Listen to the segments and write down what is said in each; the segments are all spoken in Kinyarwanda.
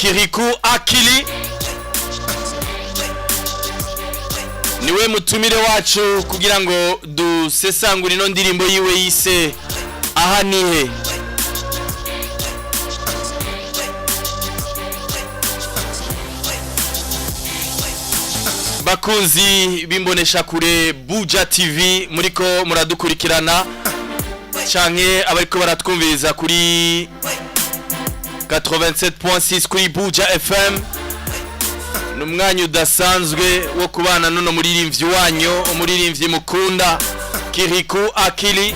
Kirikou Akili niwe mutumire wacu kugira ngo dusesangure ino ndirimbo yiwe yise aha nihe. Bakunzi bimbonesha kure Buja TV muriko muradukurikirana canke abariko baratwumviriza kuri 87.6 kuri Buja FM. Numwanyu udasanzwe wo kubana nuno muririmvyi wanyu, umuririmvyi mukunda Kirikou Akili.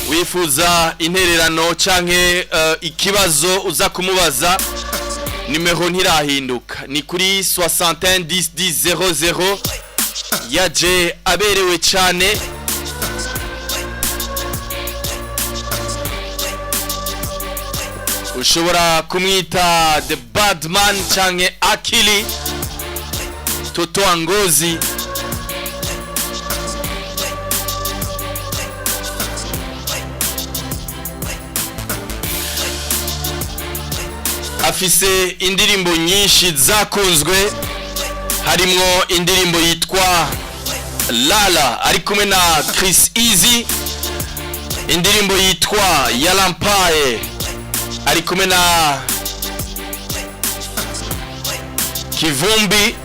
Wifuza intererano canke ikibazo uza kumubaza, nimero ntirahinduka ni kuri 61 10 10 00. Yaje aberewe cyane, ushobora kumwita The Badman canke Akili Toto Angozi. Afise indirimbo nyinshi zakunzwe, harimwo indirimbo yitwa Lala ari kumwe na Chris Easy, indirimbo yitwa Yalampaye ari kumwe na Kivumbi,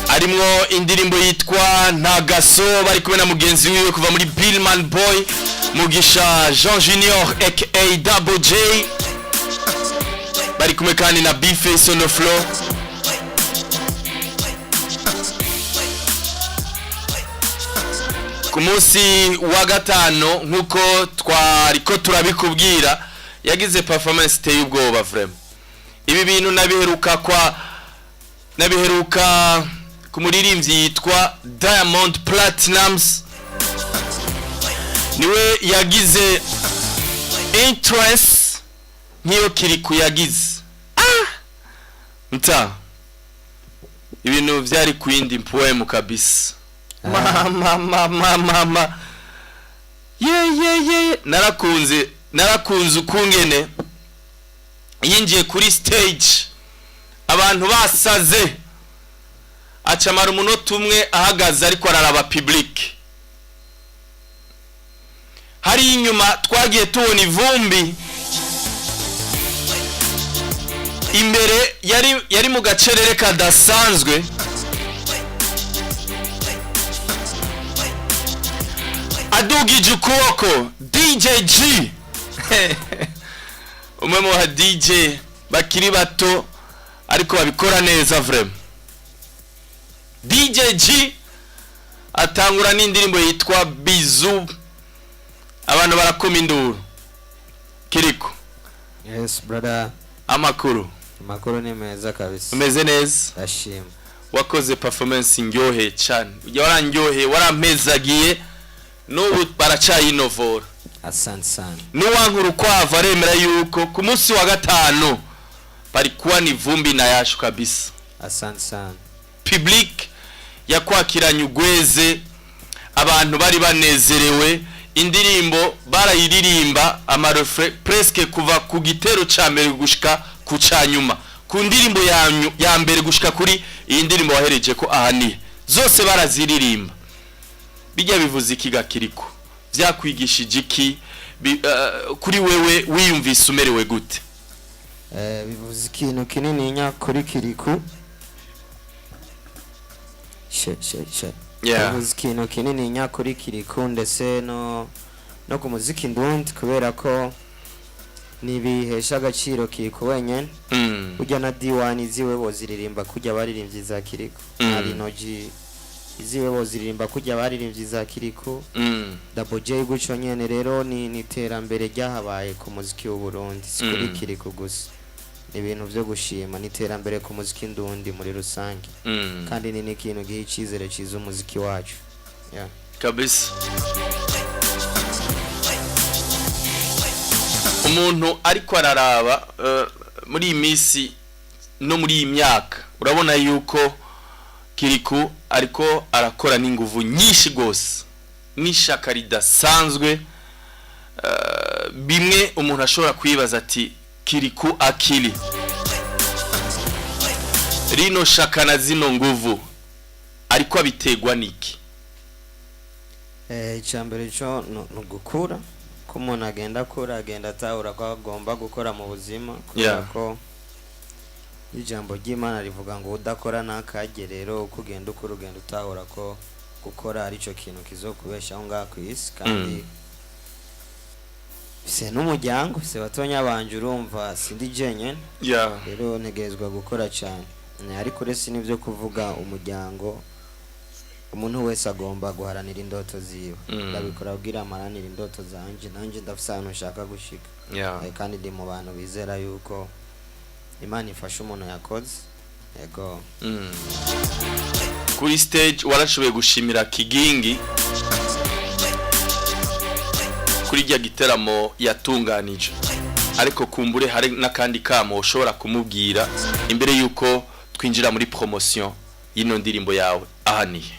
arimwo indirimbo yitwa Ntagaso bari kumwe na mugenzi wiwe kuva muri Billman Boy Mugisha Jean Junior aka Double J, bari kumwe kandi na B-Face on the floor. Ku munsi wa gatano nkuko twariko turabikubwira, yagize performance iteye ubwoba vraiment. Ibi bintu nabiheruka ku muririmbyi yitwa Diamond Platnumz, niwe yagize interest nk'iyo Kirikou yagize. Mta ibintu vyari kwindi poem kabisa. Mama ye narakunze ukungene yinjiye kuri stage abantu basaze, acamara umunota umwe ahagaze ariko araraba public. Hari inyuma twagiye tubona ivumbi, imbere yari mu gacerere kadasanzwe. Adugije ukuboko DJ G umwe mu ba DJ bakiri bato ariko babikora neza vraiment. DJ G atangura n'indirimbo yitwa Bizu, abantu barakoma induru. Kirikou. Yes brother. Amakuru ni meza kabisa. Umeze neza? Ashim. Wakoze performance ndyohe cyane. Warandyohe, warampezagiye. N'ubu baracaye inovora. Asante sana. Nuwankuru kwava remera yuko ku munsi wa gatano bari kuwa ni vumbi na yashu kabisa. Asante sana. Public yakwakiranye ugweze, abantu bari banezerewe, indirimbo barayiririmba amarefre presque kuva ku gitero ca mbere gushika ku canyuma. Ku ndirimbo ya mbere gushika kuri iyi ndirimbo wahereje ko ahani zose baraziririmba. Bijya bivuze ikiga Kirikou, vyakwigishije iki kuri wewe wiyumvise umerewe gute? Bivuze ikintu kinini nya kuri Kirikou. Yeah. Bivuze ikintu kinini nya kuri Kirikou ndetse no ku muziki ndundi, kubera ko nibihesha agaciro Kirikou wenyene. Ujya na D1 ziwe boziririmba kujya baririmbyi za Kirikou. Ari noji iziwe boziririmba kujya baririmbyi za Kirikou. Double J guco nyene rero ni terambere ryahabaye ku muziki w'u Burundi, kuri Kirikou gusa. Ibintu byo gushima ni terambere ku muziki ndundi muri rusange. Kandi ni ikintu gihicizere ciza umuziki wacu. Yeah. Kabisa. Umuntu ariko araraba muri imisi no muri imyaka, urabona yuko Kirikou ariko arakora n'inguvu nyinshi gose n'ishaka ridasanzwe bimwe umuntu ashobora kwibaza ati Kiriku Akili rino shaka na zino nguvu ariko abitegwa niki? Icyambere cyo no gukura ko umuntu agenda akura agenda atahura ko agomba gukora mu buzima kubera ko ijambo ry'Imana rivuga ngo udakora nakagerero uko ugenda ukura ugenda utahura ko gukora ari cyo kintu kizokubeshaho ngaha ku isi kandi se n'umuryango se batonya banje urumva sindi jenyene rero ntegezwa gukora cyane ariko resi nivyo kuvuga umuryango umuntu wese agomba guharanira indoto ziwe ndabikora kugira amaranira indoto zanje nanje ndafise ahantu nshaka gushika kandi ndi mu bantu bizera yuko Imana ifasha umuntu yakoze yego kuri stage warashoboye gushimira Kigingi kuri rya giteramo yatunganije ariko kumbure hari nakandi kamo ushobora kumubwira imbere yuko twinjira muri promotion y'ino ndirimbo yawe ahaniye?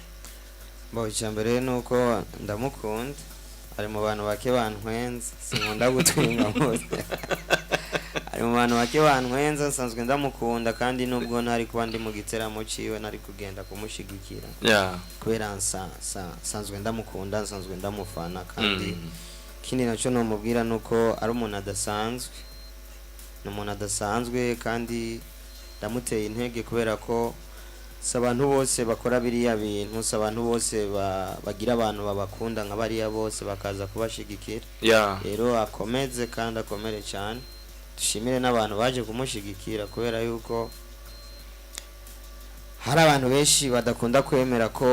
Bo cyambere nuko ndamukunda ari mu bantu bake bantwenza sinkunda gutwinga mose ari mu bantu bake bantwenza nsanzwe ndamukunda kandi nubwo ntari kuba ndi mu giteramo ciwe nari kugenda kumushigikira kubera nsanzwe ndamukunda nsanzwe ndamufana kandi kindi naco no mubwira nuko ari umuntu adasanzwe n'umuntu adasanzwe kandi ndamuteye intege kubera ko sabantu bose bakora biriya bintu sabantu bose bagira abantu babakunda nka bariya bose bakaza kubashigikira rero akomeze kandi akomere cyane dushimire n'abantu baje kumushigikira kubera yuko hari abantu benshi badakunda kwemera ko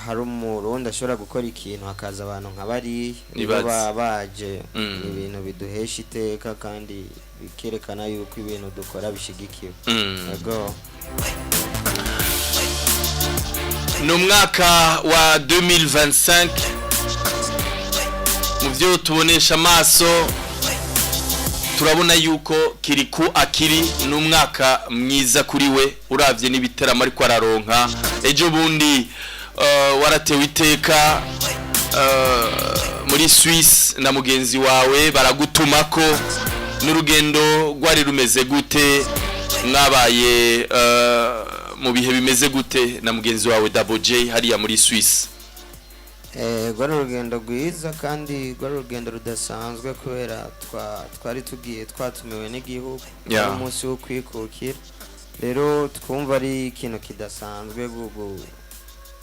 hari umurundi ashobora gukora ikintu hakaza abantu nka bari baba baje ibintu biduhesha iteka kandi bikerekana yuko ibintu dukora bishigikiwe yego no mwaka wa 2025 mu byo tubonesha amaso turabona yuko Kiriku Akili n'umwaka mwiza kuri we uravye n'ibiteramo ariko araronka ejo bundi waratewe iteka muri Swiss na mugenzi wawe baragutumako n'urugendo rwari rumeze gute mwabaye mu bihe bimeze gute na mugenzi wawe Double J hariya muri Swiss? Gwari urugendo rwiza kandi gwari urugendo rudasanzwe kubera twari tugiye twatumiwe n'igihugu umunsi wo kwikukira rero twumva ari ikintu kidasanzwe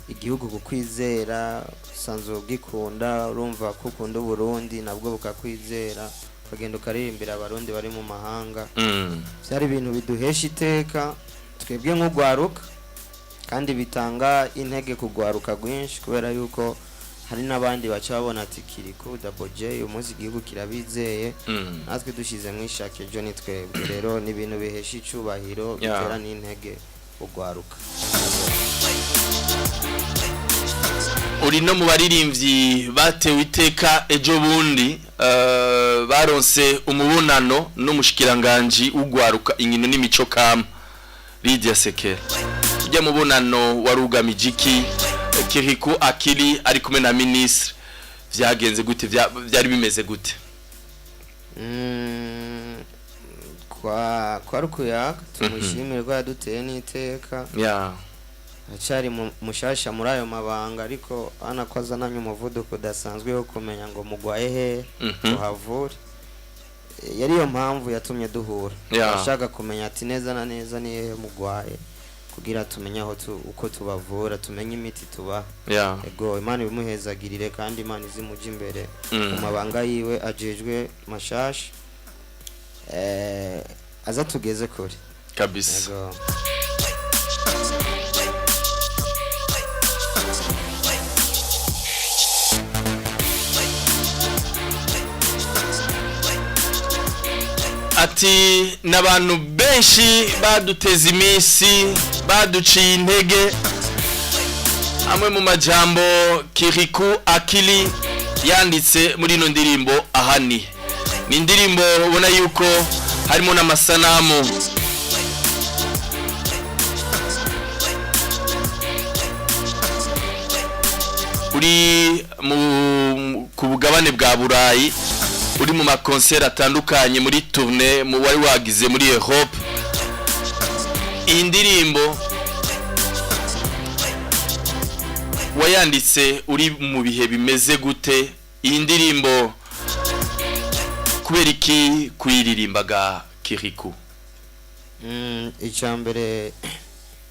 igihugu kukwizera sanzwe gikunda urumva ko ukunda Burundi nabwo bukakwizera ukagenda ukaririmbira abarundi bari mu mahanga byari ibintu biduhesha iteka twebwe nk'ugwaruka kandi bitanga intege kugwaruka gwinshi kubera yuko hari n'abandi baca babona ati Kiriku Double J umunsi igihugu kirabizeye natwe dushize mwishake ejo nitwebwe rero ni ibintu bihesha icubahiro bitera n'intege ugwaruka uri no mu baririmbyi batewe iteka ejo bundi baronse umubonano n'umushikiranganje ugwaruka inkino n'imico kama Lydia Sekera ujya mubonano warugamije iki Kiriku Akili ari kumwe na ministre vyagenze gute byari bimeze gute? kwa rukuyaga tumushimire ko yaduteye n'iteka acari mushasha muri ayo mabanga ariko anakoza nanyu umuvuduko udasanzwe wo kumenya ngo mugwaye he uhavure yari yo mpamvu yatumye duhura ashaka kumenya ati neza na neza ni he mugwaye kugira tumenye aho uko tubavura tumenye imiti tuba ego Imana bimuhezagirire kandi Imana izimuje imbere mu mabanga yiwe ajejwe mashasha aza tugeze kure kabisa ati n'abantu benshi baduteza iminsi baduciye intege amwe mu majambo Kiriku Akili yanditse muri ino ndirimbo ahani ni indirimbo ubona yuko harimo n'amasanamu uri ku bugabane bwa Burayi uri mu makonseri atandukanye muri tournée mu wari wagize muri Europe. Iyi ndirimbo wayanditse uri mu bihe bimeze gute? Iyi ndirimbo kubera iki kuyiririmbaga Kirikou? Icambere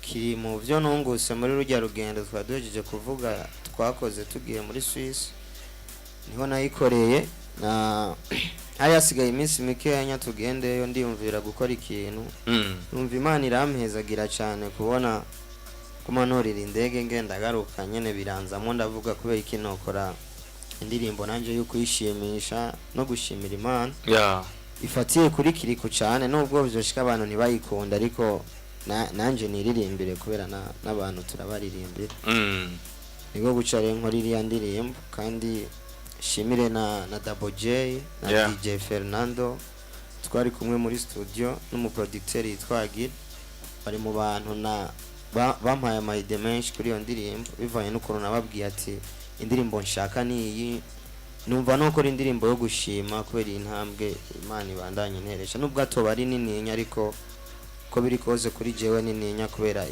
kiri mu byo nunguse muri rujya rugendo twadojeje kuvuga twakoze tugiye muri Swiss, niho nayikoreye na ayasigaye iminsi mikeya tugendeyo ndiyumvira gukora ikintu. Numva Imana irampezagira cyane kubona kumanurira indege ngenda garuka nyene biranzamo ndavuga kubera iki nokora indirimbo nanje yo kwishimisha no gushimira Imana. Ifatiye kuri Kirikou cyane nubwo byoshika abantu ntibayikunda ariko nanje niririmbire kubera n'abantu turabaririmbira. Nigo guca rero nkora iriya ndirimbo kandi shimire na Double J na DJ Fernando twari kumwe muri studio n'umuproducteur yitwa Gil, bari mu bantu na bampaye amahide menshi kuri iyo ndirimbo bivanye n'ukuntu nababwiye ati indirimbo nshaka niyi, numva no gukora indirimbo yo gushima kubera intambwe Imana ibandanye nteresha nubwo atoba ari nini ariko ko biri koze kuri jewe nini kubera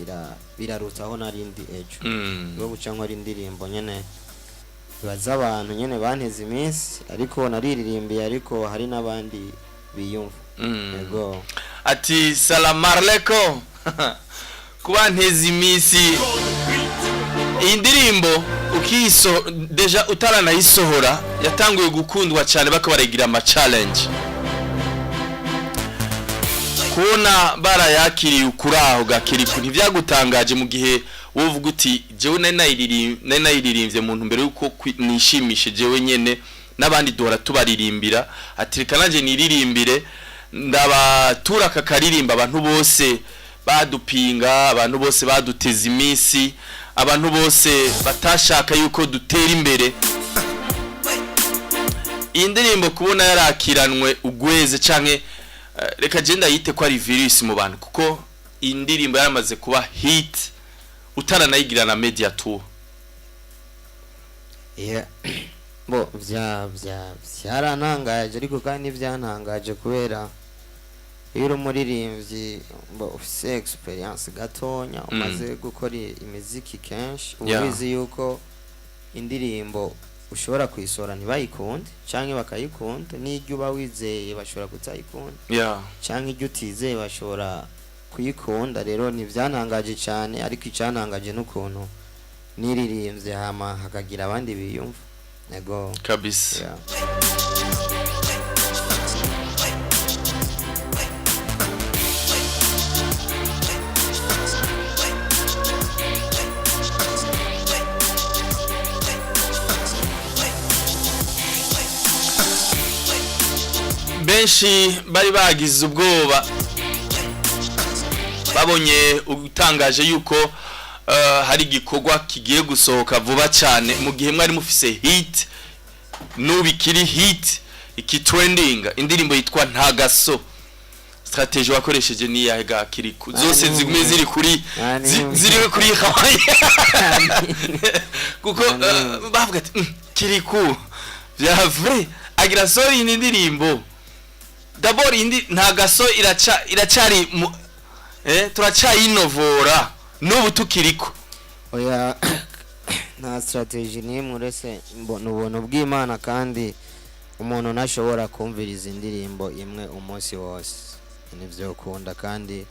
birarutaho narindi ejo. Ngo guca nkora indirimbo nyene baza abantu nyene banteze iminsi ariko nariririmbiye ariko hari n'abandi biyumva. Yego ati salam aleikum kubanteze iminsi. Iyi ndirimbo ukiso deja utaranayisohora yatanguye gukundwa cyane bakabaragira ama challenge. Kubona barayakiriye ukuraho ga Kirikou ntivyagutangaje mu gihe wovuga uti jewe nayiririmbye mu ntumbero yuko nishimishe jewe nyene n'abandi dora tubaririmbira ati reka nanje niririmbire ndabatura kakaririmba abantu bose badupinga, abantu bose baduteza iminsi, abantu bose batashaka yuko dutera imbere. Iyi ndirimbo kubona yarakiranwe ugweze canke reka genda yite ko ari virus mu bantu kuko iyi ndirimbo yaramaze kuba hit utaranayigira na media tour. Bo byarantangaje ariko kandi byantangaje kubera iyo umuririmbyi ufise experience gatonya umaze gukora imiziki kenshi ubizi yuko indirimbo ushobora kuyisora ntibayikunde canke bakayikunda, n'ijyo uba wizeye bashobora kutayikunda canke ijyo utizeye bashobora kuyikunda. Rero ntivyantangaje cyane ariko icyantangaje n'ukuntu niririmbye hama hakagira abandi biyumva. Yego kabisa. Benshi bari bagize ubwoba babonye utangaje yuko hari gikorwa kigiye gusohoka vuba cyane mu gihe mwari mufise hit n'ubikiri hit iki trending indirimbo yitwa Ntagaso. Strategy wakoresheje ni yahe ga Kirikou? Zose zigume ziri kuri Hawaii kuko bavuga ati Kirikou vya vrai agira sorry indirimbo d'abord indi Ntagaso iracari turacayinovora n'ubu tukiriko. Oya nta strategy nimwe uretse ubuntu bw'Imana kandi umuntu nashobora kumviriza indirimbo imwe umunsi wose nivyo ukunda kandi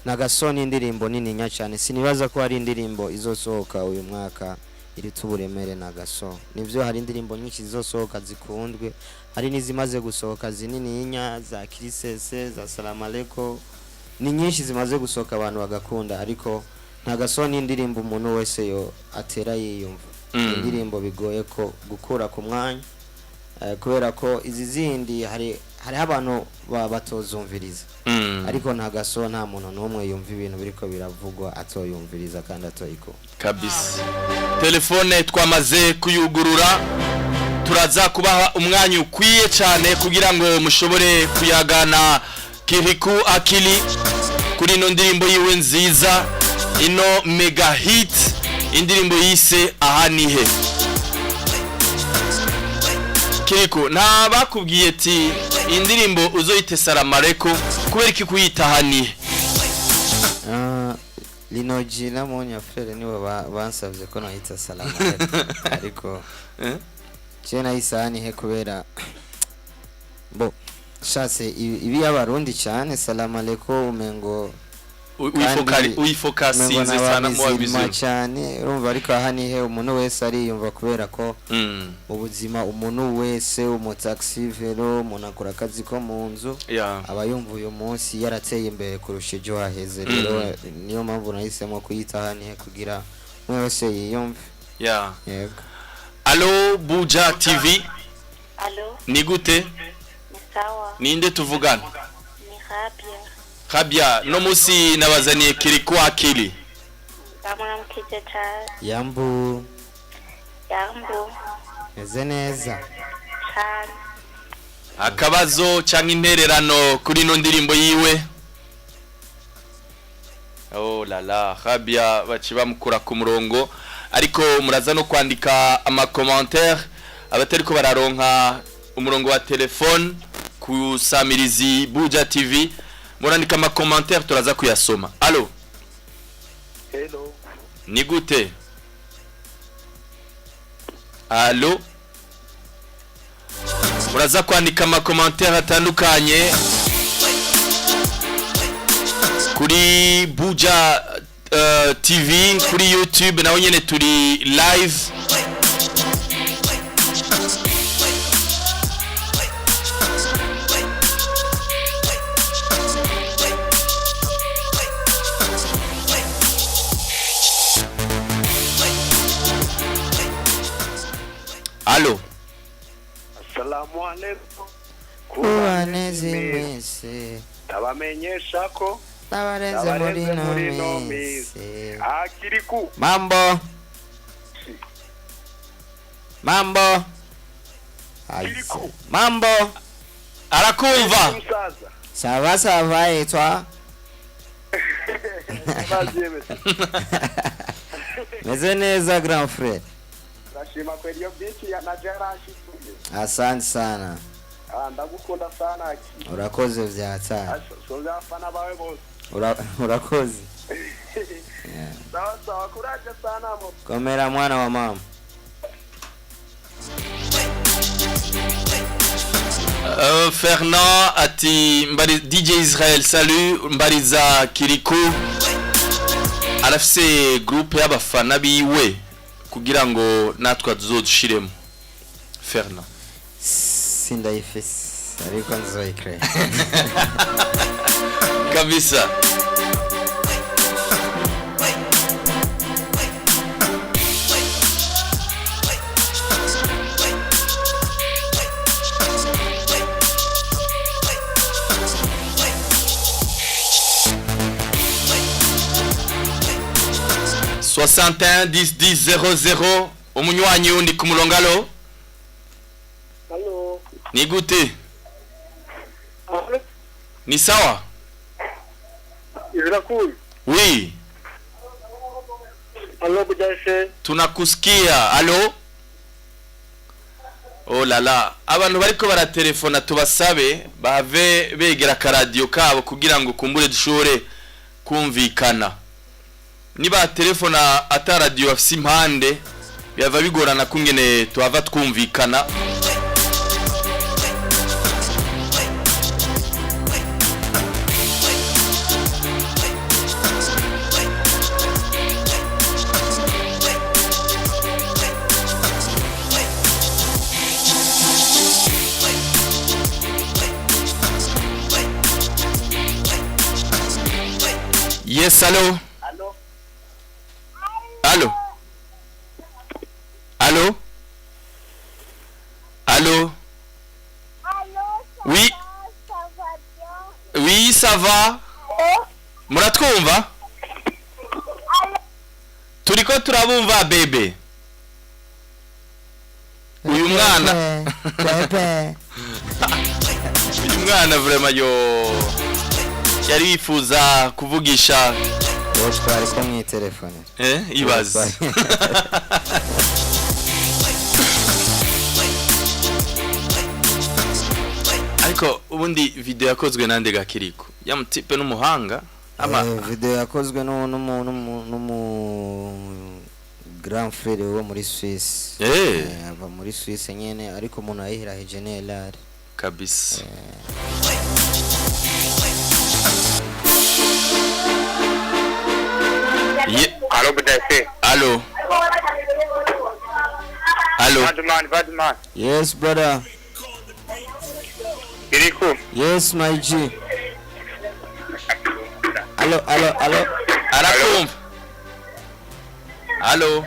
Ntagaso ni indirimbo nini cyane sinibaza ko hari indirimbo izosohoka uyu mwaka iri tuburemere Ntagaso. Nivyo hari indirimbo nyinshi zizosohoka zikundwe, hari nizimaze gusohoka zinini za Kirisese za Salam Aleikum ni nyinshi zimaze gusohoka abantu bagakunda, ariko Ntagaso ni indirimbo umuntu wese yo atera yiyumva. Indirimbo bigoye ko gukura ku mwanya kubera ko izi zindi hari abantu batozumviriza ariko Ntagaso nta muntu n'umwe yumva ibintu biriko biravugwa atoyumviriza kandi atoyiko kabisa. Telefone twamaze kuyugurura, turaza kubaha umwanya ukwiye cyane kugira ngo mushobore kuyagana Kirikou Akili kuri ino ndirimbo yiwe nziza, ino mega hit, indirimbo yise Ahanihe. Kiriko nta bakubwiye ati indirimbo uzoyite Salamareko kubera iki kuyitahaniye Linoji na Monya frere nibo bansavye ko nahita Salamareko ariko je nayisani he kubera bo shatse ibi y'abarundi cyane Salamareko umengo uyifokasinze sana mu wabizima cyane urumva ariko ahanihe umuntu wese ariyumva kubera ko ubuzima umuntu wese umutaxi vero umuntu akora akazi ko mu nzu aba yumva uyu munsi yarateye imbere kurusha ejo haheze rero niyo mpamvu nahisemo kuyita ahanihe kugira umwe wese yiyumve yego. Allo Buja TV. Allo. Ni gute? Ni sawa. Ninde tuvugana? Ni Rabia. Rabia no musi nabazaniye Kiriko akili. Bamwamukije cyane. Yambu. Eze neza. Cyane. Akabazo cyangwa intererano kuri no ndirimbo yiwe. Oh la la, Rabia baciba mukura ku murongo ariko muraza no kwandika ama commentaire abatari ko bararonka umurongo wa telefone ku Samirizi Buja TV murandika ama commentaire turaza kuyasoma. Allo. Hello. Ni gute? Allo. Muraza kwandika ama commentaire atandukanye kuri Buja TV kuri YouTube naho nyene turi live. Allo. Assalamu alaikum. Kubaneze mwese. Tabamenyesha ko Tabarenze muri no mese. Kiriku. Mambo. Kiriku. Mambo. Arakumva. Sava et toi? Meze neza grand frère. Nashima kweli yo bichi ya najarashituye. Asante sana. Ndagukunda sana. Urakoze vyatsa. Soza fana bawe bose. Urakoze. Sawa kuraje sana mo. Komera mwana wa mama. Fernand ati mbari DJ Israel salut mbariza Kiriko arafise groupe y'abafana biwe kugira ngo natwa tuzodushiremo. Fernand Sindayifise ariko nzoyikre kabisa. Soixante 10 umunywanyi undi ku murongo. Allo. Hello. Ni gute? Ni sawa? Irakuri. Oui. Allo Budashe. Tunakusikia. Allo. Oh la la. Abantu bariko baratelefona tubasabe bave begera ka radio kabo kugira ngo kumbure dushore kumvikana. Niba telefona ata radio afise impande byava bigorana kungene twava twumvikana. Yes, allo. Allô. Allô. Allô. Oui. Oui, ça va. Muratwumva? Turiko turabumva bebe. Uyu mwana. Pepe. Uyu mwana vraiment yo yari yifuza kuvugisha twari ko mu telefone. Ibaze. ariko ubundi video yakozwe nande gakiriko ya mutipe n'umuhanga video yakozwe n'umu grand frère wo muri Suisse ava muri Suisse nyene ariko umuntu ayihiraheje Nelari kabisa Allo Budase. Allo. Badman. Yes brother. Kiriku. Yes my G. Allo. Arakumva. Allo.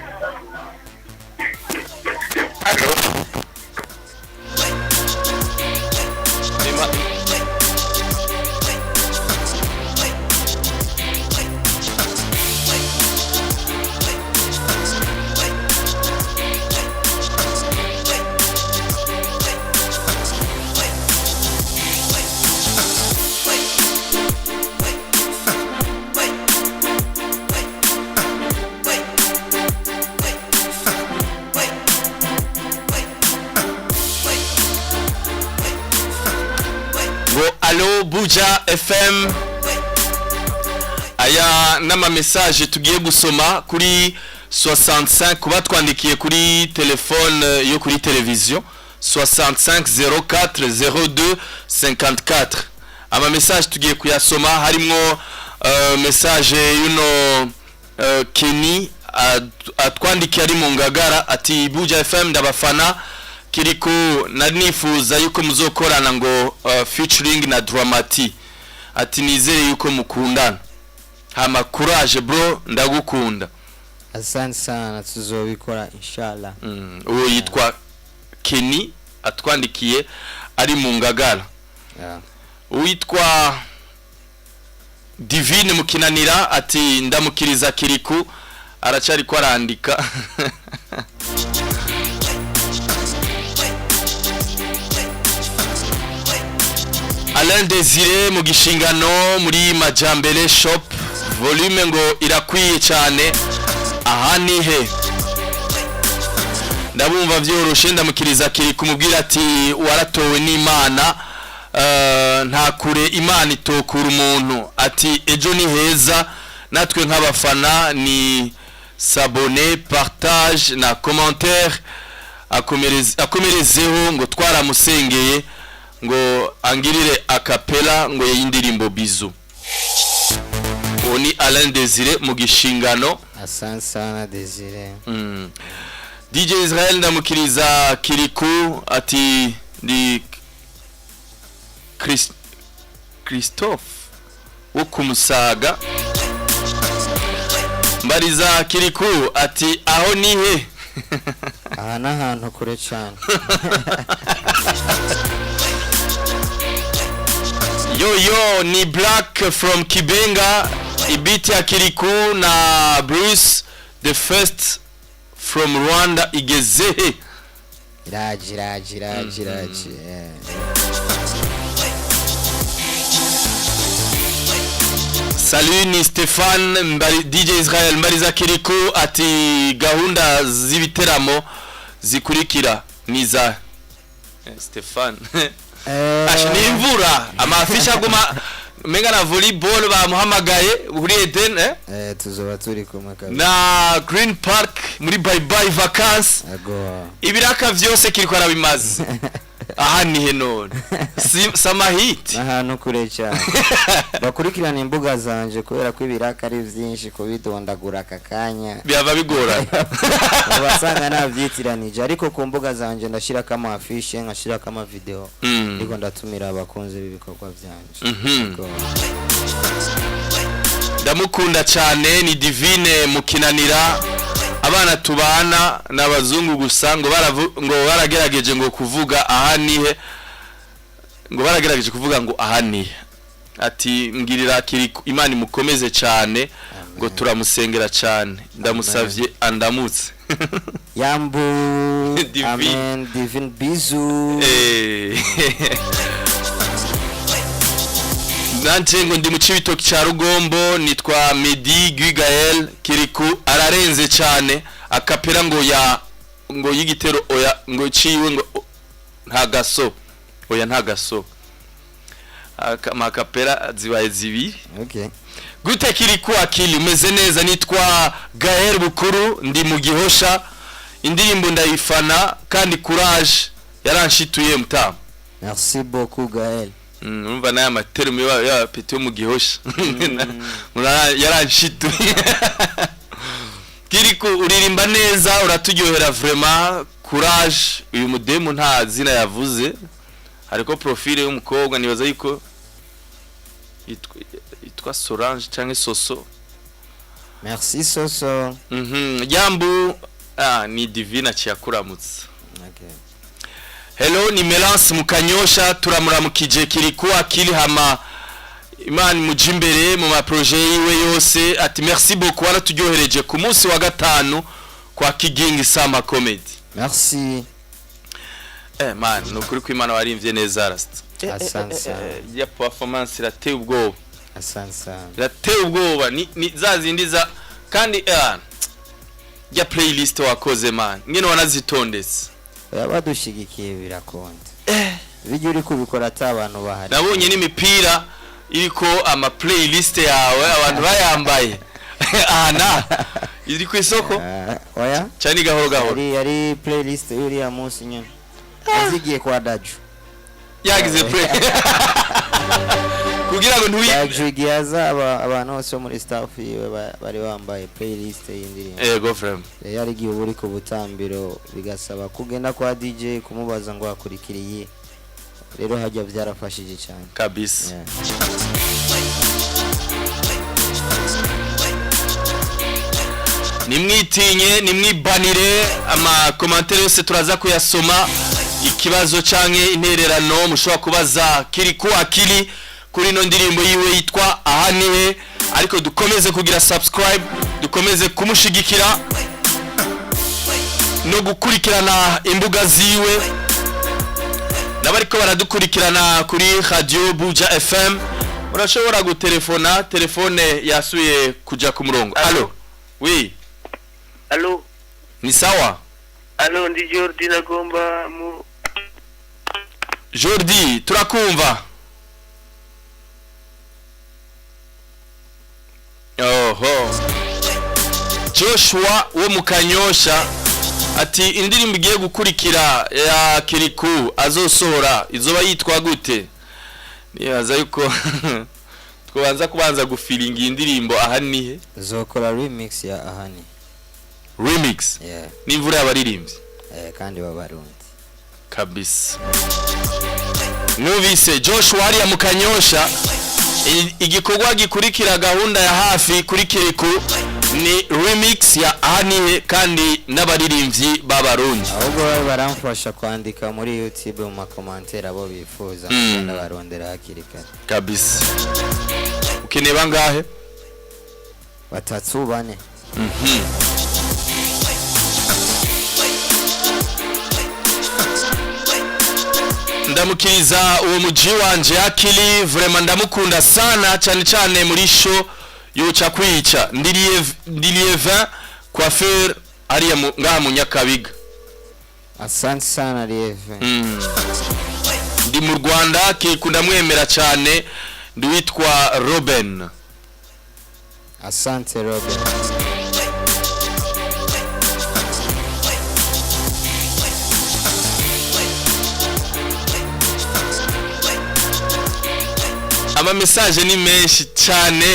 Allo Buja FM aya nama message tugiye gusoma kuri 65 kubatwandikiye kuri telefone yo kuri televiziyo 65 04 02 54 ama message tugiye kuyasoma harimo message yuno Kenny atwandikiye ari mu Ngagara ati Buja FM ndabafana Kiriko nanifuza yuko muzokorana ngo featuring na Dramati ati nizere yuko mukundana hama courage bro ndagukunda asante sana tuzobikora inshallah uwo yitwa Kenny atwandikiye ari mu Ngagara uwitwa Divine Mukinanira ati ndamukiriza Kiriko aracari ko arandika Alain Désiré mu gishingano muri Majambele shop volume ngo irakwiye cyane ahani he ndabumva vyoroshe ndamukiriza kiri kumubwira ati waratowe n'Imana nta kure Imana itokura umuntu ati ejo ni heza natwe nk'abafana ni s'abonner partage na commentaire akomerezeho ngo twaramusengeye ngo angirire akapela ngo yindirimbo bizu oni Alain Désiré mu gishingano asante sana Désiré DJ Israel ndamukiriza Kiriku ati ndi Christophe wo kumusaga mbariza Kiriku ati aho nihe aha n'ahantu kure cyane Yo ni Black from Kibenga ibiti ya Kiriku na Bruce the first from Rwanda igezehe Raji Salut ni Stefan DJ Israel mbariza Kiriku ati gahunda z'ibiteramo zikurikira niza Stefan ashini imvura amafisha guma menga na volleyball bamuhamagaye kuri Eden tuzoba turi kumwe na Green Park muri bye bye vacances ibiraka vyose kiriko arabimaze aha ni he none samahiti ahantu kure cyane bakurikirana imbuga zanje kubera ko ibiraka ari byinshi kubidondagura akakanya byaba bigoranye abasanga navyitiranije ariko ku mbuga zanje ndashira kama afishe nkashira kama video ndiko ndatumira abakunzi b'ibikorwa byanje ndamukunda cyane ni Divine Mukinanira abana tubana n'abazungu gusa ngo baragerageje ngo kuvuga ahanihe ngo baragerageje kuvuga ngo ahanihe ati mbwirira Kiriku Imana imukomeze cyane ngo turamusengera cyane ndamusavye andamutse yambu amen Divine bizu nanje ngo ndi mu Cibitoki cya Rugombo nitwa Medi Guigael Kiriku ararenze cyane akapera ngo yigitero oya ngo ciwe ngo nta gaso amakapera zibaye zibiri. Okay. Gute Kiriku akili umeze neza, nitwa Gael Bukuru ndi mu Gihosha, indirimbo ndayifana kandi courage yaranshituye mutama. Merci beaucoup Gael. Urumva naye amaterume ya peti yo mu Gihosha. Yaranshituye. Kiriku uririmba neza, uraturyohera vraiment, courage. Uyu mudemu nta zina yavuze, ariko profile y'umukobwa nibaza yuko yitwa Solange cyangwa Soso. Merci Soso. Jambu ni Divina Chiakuramutse. Okay. Hello, ni Melance Mukanyosha, turamuramukije Kiriku akili hama Imani mujimbere mu ma projet yiwe yose. Ati merci beaucoup waraturyohereje ku munsi wa gatanu kwa Kigingi Sama Comedy. Merci. Man, nukuri ko Imana warimvye neza Rasta. Asansa. Ya performance irateye ubwoba. Asansa. Irateye ubwoba ni za zindi za kandi ya playlist wakoze man. Ngene wanazitondetse. Yabadushigikiye birakonda. Bijye uri kubikora atabantu bahari. Nabonye n'imipira iriko ama playlist yawe abantu bayambaye. Ana iri ku isoko? Oya? Cyane gahoro gahoro. Yari playlist yuri ya munsi nyene. Azigiye kwa Daju. Yagize play. Kugira ngo ntuyi Daju giyaza abantu bose muri staff yiwe bari bambaye playlist y'indirimbo. Go frame. Yari giye uri ku butambiro bigasaba kugenda kwa DJ kumubaza ngo akurikiriye. Rero hajya byarafashije cyane. Kabisa. Nimwitinye nimwibanire ama commentaire yose turaza kuyasoma. Ikibazo canke intererano mushobora kubaza Kiriku akili kuri no ndirimbo yiwe yitwa Ahanihe, ariko dukomeze kugira subscribe, dukomeze kumushigikira no gukurikirana imbuga ziwe. Nabariko baradukurikirana kuri Radio Buja FM, urashobora gutelefona, telefone yasuye kuja ku murongo. Allo. Oui. Allo. Ni sawa? Allo, ndi Jordi nagomba mu Jordi, turakumva. Oho. Joshua wo mukanyosha ati indirimbo igiye gukurikira ya Kiriku azosohora izoba yitwa gute? Nibaza yuko kubanza gufilinga indirimbo Ahanihe. Zokora remix ya Ahani. Remix? Yeah. N'imvura y'abaririmbyi. Kandi babarundi. Kabisa. Mwumvise Joshua ari ya mukanyosha, igikorwa gikurikira gahunda ya hafi kuri Kiriku ni remix ya Ahanihe kandi n'abaririmbyi b'abarundi. Ahubwo baramfasha kwandika muri YouTube mu commentaire abo bifuza kandi barondera hakirika. Kabisa. Ukeneye bangahe? 3 4. Ndamukiriza uwo muji wanje akili vraiment ndamukunda sana cyane muri show yo cyakwica ndiriye 20 coiffeur ari ngaha mu Nyakabiga. Asante sana Lieve. Ndi mu Rwanda kikunda mwemera cyane ndwitwa Robin. Asante Robin. Ama message ni menshi cyane.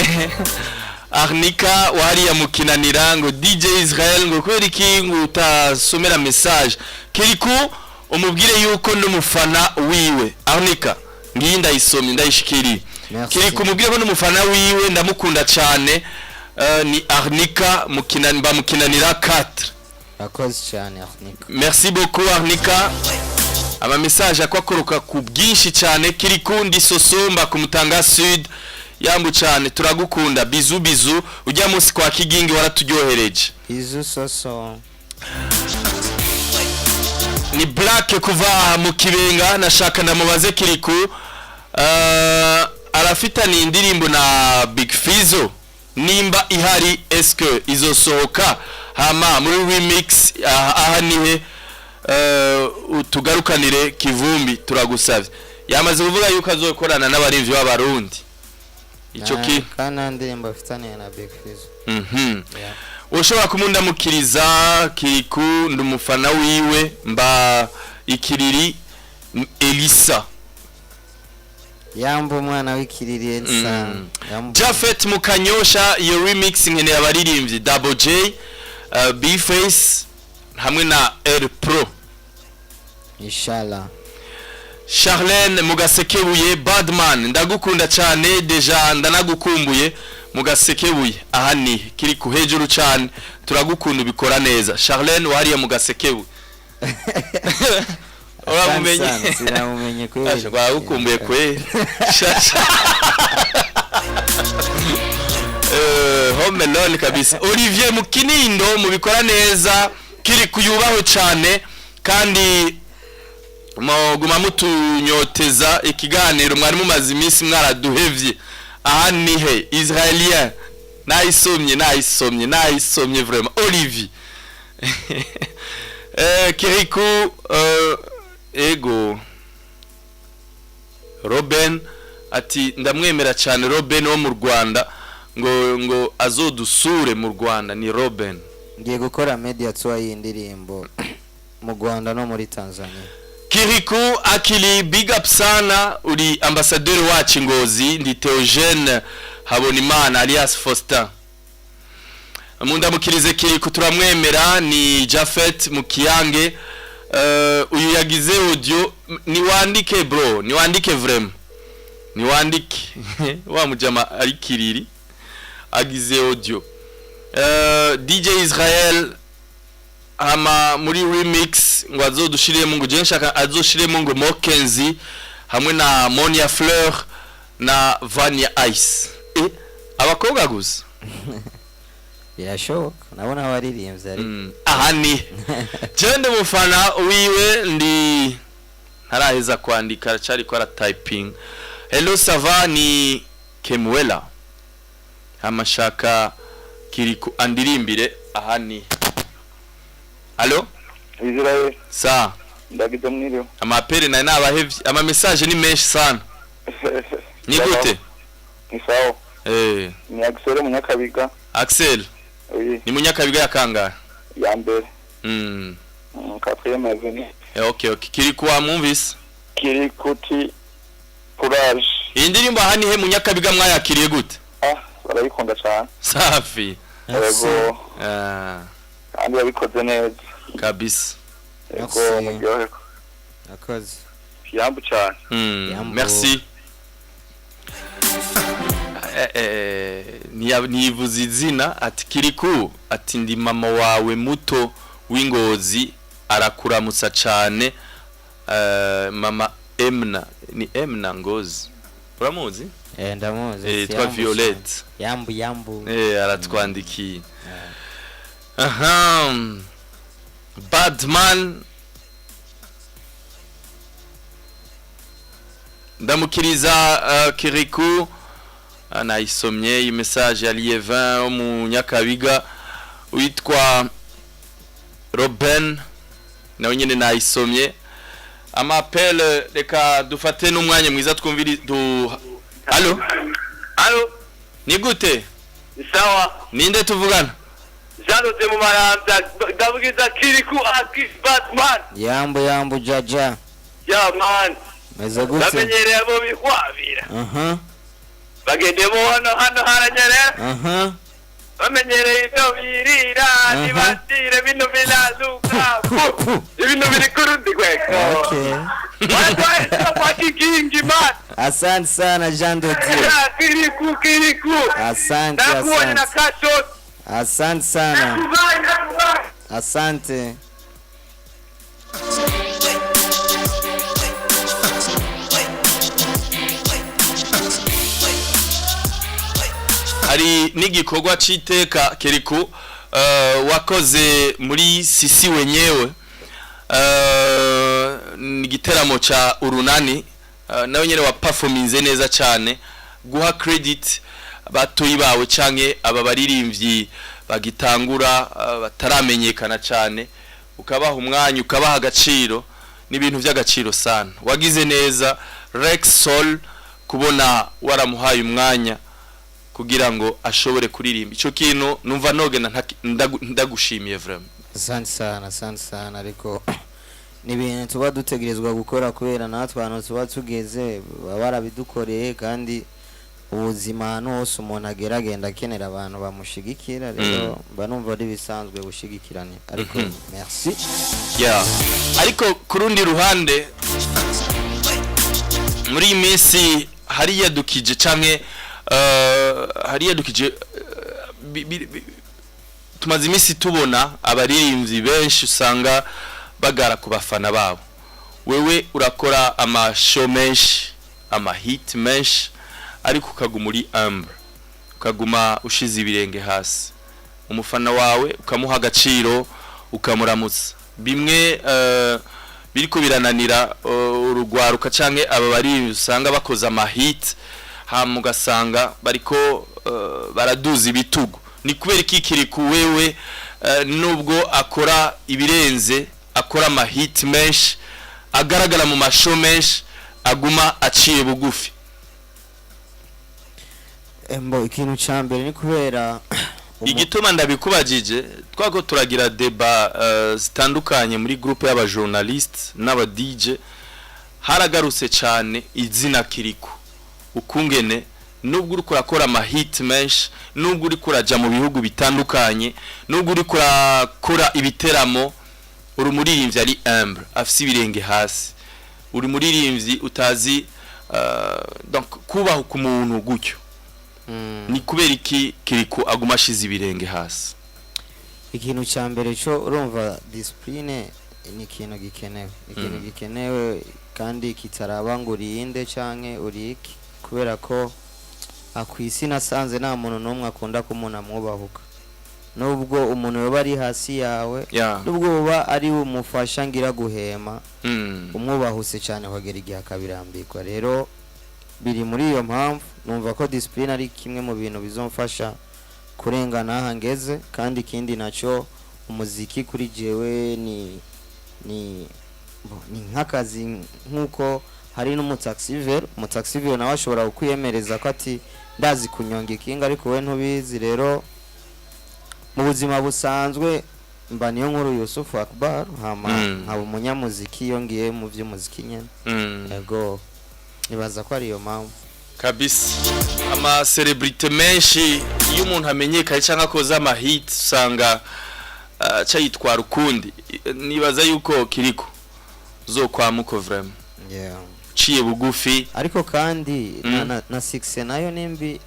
Arnika wari ya mukinanira ngo DJ Israel ngo kweri ki ngo utasomera message. Kiriku umubwire yuko n'umufana wiwe. Arnika ngiyi ndayisomye ndayishikiri. Kiriku umubwire ko n'umufana wiwe ndamukunda cyane. Ni Arnika mukinanira 4. Akoze cyane Arnika. Merci beaucoup Arnika. Ama message akwakoroka ku bwinshi cyane. Kiriku ndi Sosomba ku Mutanga Sud. Yambu cyane turagukunda bizu ujya munsi kwa Kigingi waraturyohereje. Bizu Soso. Ni Black kuva mu Kibenga nashaka ndamubaze Kiriku arafitani indirimbo na Big Fizzo nimba ihari eske izosohoka hama muri remix Ahanihe utugarukanire Kivumbi turagusavye yamaze kuvuga yuko azokorana n'abarivyi b'abarundi ico ki kana ndirimbo afitaniye na Big Fizzo ushobora kumundamukiriza Kiriku ndumufana wiwe mba ikiriri Elisa Yambo mwana w'ikiriri Elisa Jafet Mukanyosha iyo remix nkene yabaririmbyi Double J B-Face hamwe na R Pro inshallah Charlene Mugasekebuye Badman ndagukunda cyane deja ndanagukumbuye Mugasekebuye ahani kiri ku hejuru cyane turagukunda ubikora neza Charlene wariye Mugasekebuye uramumenye sinamumenye kweli twagukumbuye kweli home alone kabisa Olivier Mukinindo mubikora neza kiri kuyubaho cyane kandi guma mutunyoteza ikiganiro mwari mumaze iminsi mwaraduhevye aha nihe Israelien nayisomye vraiment Olivier Kiriku ego Robin ati ndamwemera cyane Robin wo mu Rwanda ngo azodusure mu Rwanda ni Robin ngiye gukora media tour y'indirimbo mu Rwanda no muri Tanzania Kiriku akili big up sana uri ambassadeur wacu Ngozi ndi Theogene Habonimana alias Faustin mundamukirize Kiriku turamwemera ni Jafet Mukiyange uyu yagize audio niwandike bro niwandike vraiment niwandike wa mujama ari kiriri agize audio DJ Israel ama muri remix ngo azodushiremo ngo je nshaka azoshiremo ngo Mokenzi hamwe na Monia Fleur na Vania Ice abakobwa gusa birashoboka nabona abaririmbyi ari ahani jende mufana wiwe ndi ntaraheza kwandika cyari kwa typing hello sava ni Kemuela amashaka Kiriku andirimbire ahani allo Israel sa ndagize mwiriwe amapere na nabahevye ama message ni menshi sana ni gute ni sawa ni Axel Munyakabiga Axel ni Munyakabiga yakanga ya mbere quatrième avenue okay Kiriku amumvise Kirikuti courage indirimbo hani he Munyakabiga mwayakiriye gute barayikunda cyane safi yego kandi babikoze neza kabisa yego muryohe akoze yambu cyane merci nivuze izina ati Kiriku ati ndi mama wawe muto w'Ingozi arakuramutsa cyane mama Emna ni Emna Ngozi uramuzi ndamuzi twa Violette yambu aratwandikiye aha Badman ndamukiriza Kiriku anayisomye iyi message ya Lievin mu Nyakabiga witwa Robin nawe nyene nayisomye amapel reka dufate n'umwanya mwiza twumviri Allo ni gute sawa ninde tuvugana Janote mu marambya ndavugiza Kiriku aki Batman yambu jaja ya man meze gute bamenyereye abo bikwabira bagendemo hano haranyere bamenyereye ibyo birira nibasire bino bilazuka ibino biri kurundi kweko okay kwa kikingi man asante sana Jean de Dieu Kiriku asante asante sana asante hari n'igikorwa citeka Kiriku wakoze muri sisi wenyewe n'igiteramo cha urunani nawe nyene wa performance neza cyane guha credit batoyi bawe canke aba baririmbyi bagitangura bataramenyekana cyane ukabaha umwanya ukabaha agaciro n'ibintu by'agaciro sana wagize neza Rexol kubona waramuhaye umwanya kugira ngo ashobore kuririmba ico kintu numva nogena ndagushimiye vraiment asante sana ariko ni ibintu tuba dutegerezwa gukora kubera natwe hano tuba tugeze barabidukoreye kandi ubuzima hano hose umuntu ageragenda akenera abantu bamushigikira rero mba numva ari bisanzwe gushigikirana ariko merci ariko kurundi ruhande muri iyi minsi hariya dukije canke hariya dukije tumaze iminsi tubona abaririmbyi benshi usanga bagara ku bafana babo wewe urakora amashow menshi amahit menshi ariko ukaguma uri humble ukaguma ushize ibirenge hasi umufana wawe ukamuha agaciro ukamuramutsa bimwe biriko birananira urugwaruka canke aba bari usanga bakoza amahit mugasanga bariko baraduza ibitugu ni kubera ikikiri ku wewe nubwo akora ibirenze akora amahit menshi agaragara mu mashow menshi aguma aciye bugufi ikintu cyambere ni kubera igituma ndabikubajije twako turagira deba zitandukanye muri groupe y'aba journalist n'aba DJ haragarutse cyane izina Kiriku ukungene nubwo uri kurakora amahit menshi nubwo uri kuraja mu bihugu bitandukanye nubwo uri kurakora ibiteramo uri muririmbyi ari humble afise ibirenge hasi uri muririmbyi utazi donc kubaho ku muntu gutyo ni kubera iki Kiriku aguma ashize ibirenge hasi ikintu cyambere cyo urumva discipline ni ikintu gikenewe kandi kitaraba ngo urinde canke uriki kubera ko akwisi nasanze nta muntu n'umwe akunda ko umuntu amwubahuka nubwo umuntu yoba ari hasi yawe nubwo uba ari umufasha ngira guhema umwubahuse cyane hagera igihe akabirambikwa rero biri muri iyo mpamvu numva ko discipline ari kimwe mu bintu bizomfasha kurengana hangeze kandi ikindi naco umuziki kuri jewe ni nk'akazi nkuko hari n'umutaxiver nawe ashobora kukwiyemereza ko ati ndazi kunyonga ikinga ariko we ntubizi rero mu buzima busanzwe mba niyo nkuru Yusuf Akbar nkaba umunyamuziki yongiye mu by'umuziki nyene yego nibaza ko ari iyo mpamvu kabisa ama celebrity menshi iyo umuntu amenyekanye cyangwa akoze amahit usanga cyayitwara ukundi nibaza yuko Kiriku zo kwa muko vraiment ciye bugufi ariko kandi na success nayo nimbi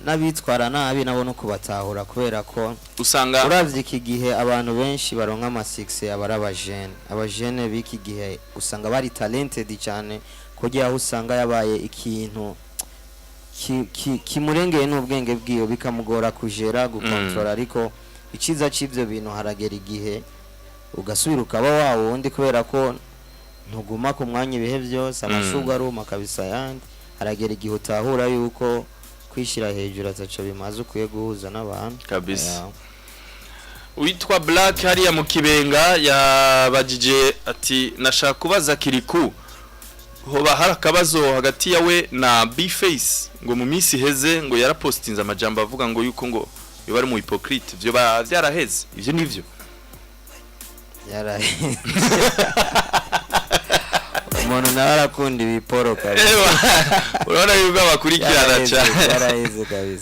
nabitwara nabi nabona uko batahura kubera ko usanga uravye iki gihe abantu benshi baronka ama success abajene biki gihe usanga bari talented cyane kugira aho usanga yabaye ikintu kimurengeye n'ubwenge bwiyo bikamugora kujera gukontrola ariko ikiza c'ivyo bintu haragera igihe ugasubira ukaba wawo undi kubera ko ntuguma ku mwanya ibihe byose amashugwa aruma kabisa yandi haragera igihe utahura yuko kwishira hejuru ataco bimaze ukwiye guhuza n'abantu kabisa witwa Black hariya mu Kibenga yabajije ati nashaka kubaza Kiriku hoba hari akabazo hagati yawe na B-Face ngo mu minsi heze ngo yarapostinze amajambo avuga ngo yuko ngo biba ari mu hypocrite byo byaraheze ivyo nivyo yaraheze umuntu nawe arakunda ibiporo kabisa urabona yuko abakurikirana cyane yaraheze kabisa